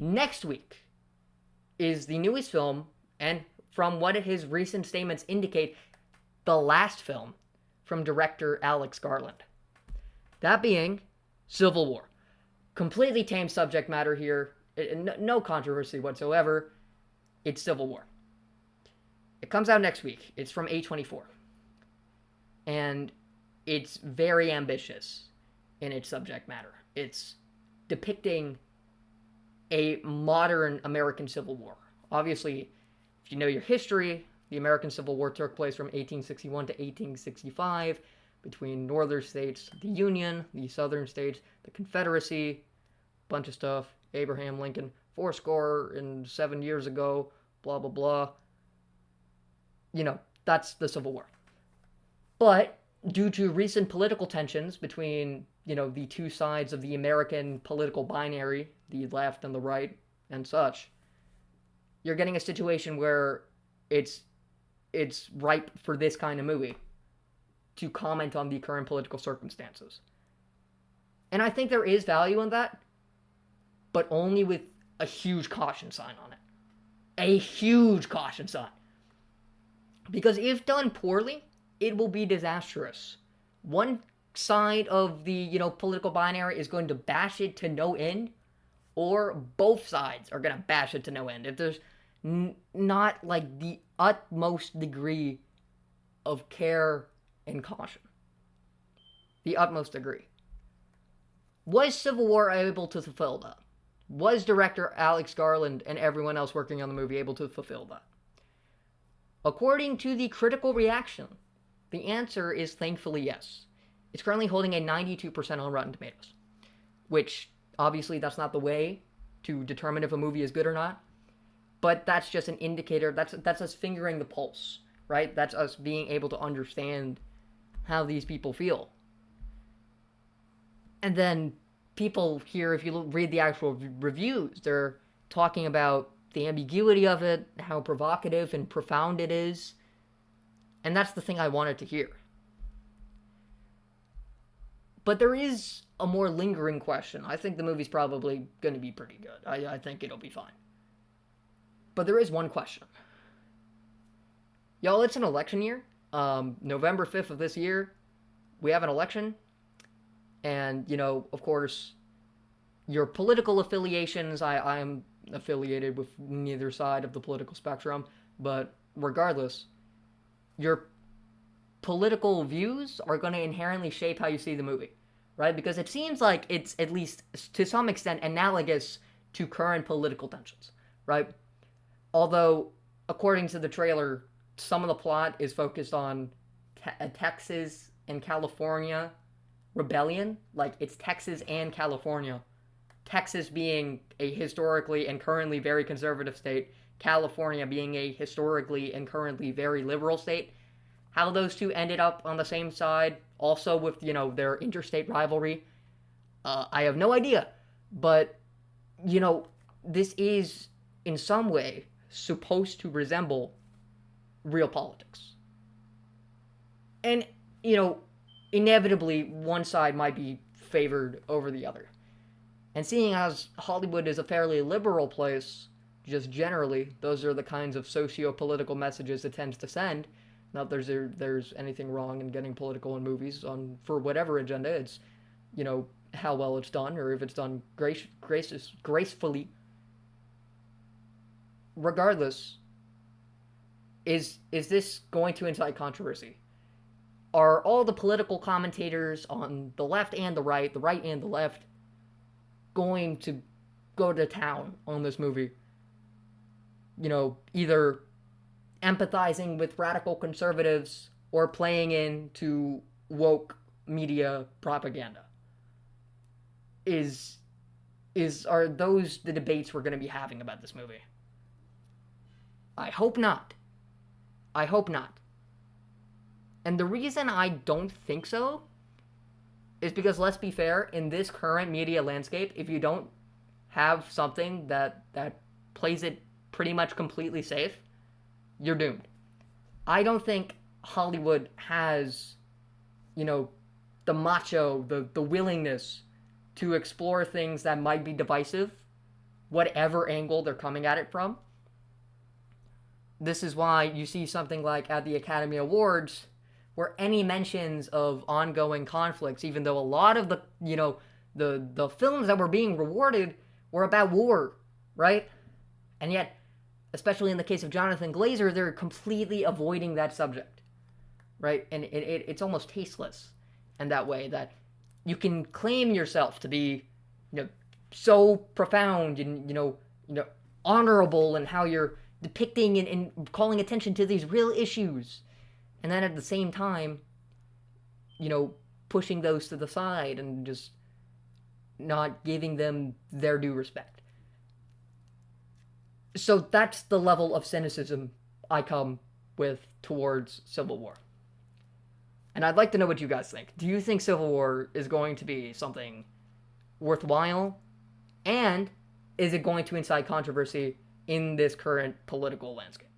Next week is the newest film, and from what his recent statements indicate, the last film from director Alex Garland. That being Civil War. Completely tame subject matter here. No controversy whatsoever. It's Civil War. It comes out next week. It's from A24. And it's very ambitious in its subject matter. It's depicting a modern American Civil War. Obviously, if you know your history, the American Civil War took place from 1861 to 1865 between northern states, the Union, the southern states, the Confederacy, bunch of stuff. Abraham Lincoln, 7 years ago, blah, blah, blah. That's the Civil War. But due to recent political tensions between, the two sides of the American political binary, the left and the right and such, you're getting a situation where it's ripe for this kind of movie to comment on the current political circumstances. And I think there is value in that, but only with a huge caution sign on it. A huge caution sign. Because if done poorly, it will be disastrous. One side of the, political binary is going to bash it to no end, or both sides are going to bash it to no end. If there's not, the utmost degree of care and caution. The utmost degree. Was Civil War able to fulfill that? Was director Alex Garland and everyone else working on the movie able to fulfill that? According to the critical reaction, the answer is thankfully yes. It's currently holding a 92% on Rotten Tomatoes, which obviously that's not the way to determine if a movie is good or not, but that's just an indicator. That's us fingering the pulse, right? That's us being able to understand how these people feel. And then people here, if you read the actual reviews, they're talking about the ambiguity of it, how provocative and profound it is. And that's the thing I wanted to hear. But there is a more lingering question. I think the movie's probably going to be pretty good. I think it'll be fine. But there is one question. Y'all, it's an election year. November 5th of this year, we have an election. And, of course, your political affiliations, I'm affiliated with neither side of the political spectrum, but regardless, your political views are going to inherently shape how you see the movie, right? Because it seems like it's at least to some extent analogous to current political tensions, right? Although, according to the trailer, some of the plot is focused on Texas and California rebellion. Like, it's Texas and California. Texas being a historically and currently very conservative state, California being a historically and currently very liberal state. How those two ended up on the same side, also with, their interstate rivalry, I have no idea. But, this is, in some way, supposed to resemble real politics. And, inevitably, one side might be favored over the other. And seeing as Hollywood is a fairly liberal place, just generally, those are the kinds of socio-political messages it tends to send. Not that there's anything wrong in getting political in movies for whatever agenda. It's, how well it's done, or if it's done gracefully. Regardless, is this going to incite controversy? Are all the political commentators on the left and the right and the left, going to go to town on this movie? Either empathizing with radical conservatives or playing into woke media propaganda. Are those the debates we're going to be having about this movie? I hope not. I hope not. And the reason I don't think so is because, let's be fair, in this current media landscape, if you don't have something that plays it pretty much completely safe, you're doomed. I don't think Hollywood has, the macho, the willingness to explore things that might be divisive whatever angle they're coming at it from. This is why you see something like at the Academy Awards, where any mentions of ongoing conflicts, even though a lot of the films that were being rewarded were about war, right? And yet, especially in the case of Jonathan Glazer, they're completely avoiding that subject, right? And it's almost tasteless in that way, that you can claim yourself to be, so profound and honorable in how you're depicting and calling attention to these real issues, and then at the same time, pushing those to the side and just not giving them their due respect. So that's the level of cynicism I come with towards Civil War. And I'd like to know what you guys think. Do you think Civil War is going to be something worthwhile? And is it going to incite controversy in this current political landscape?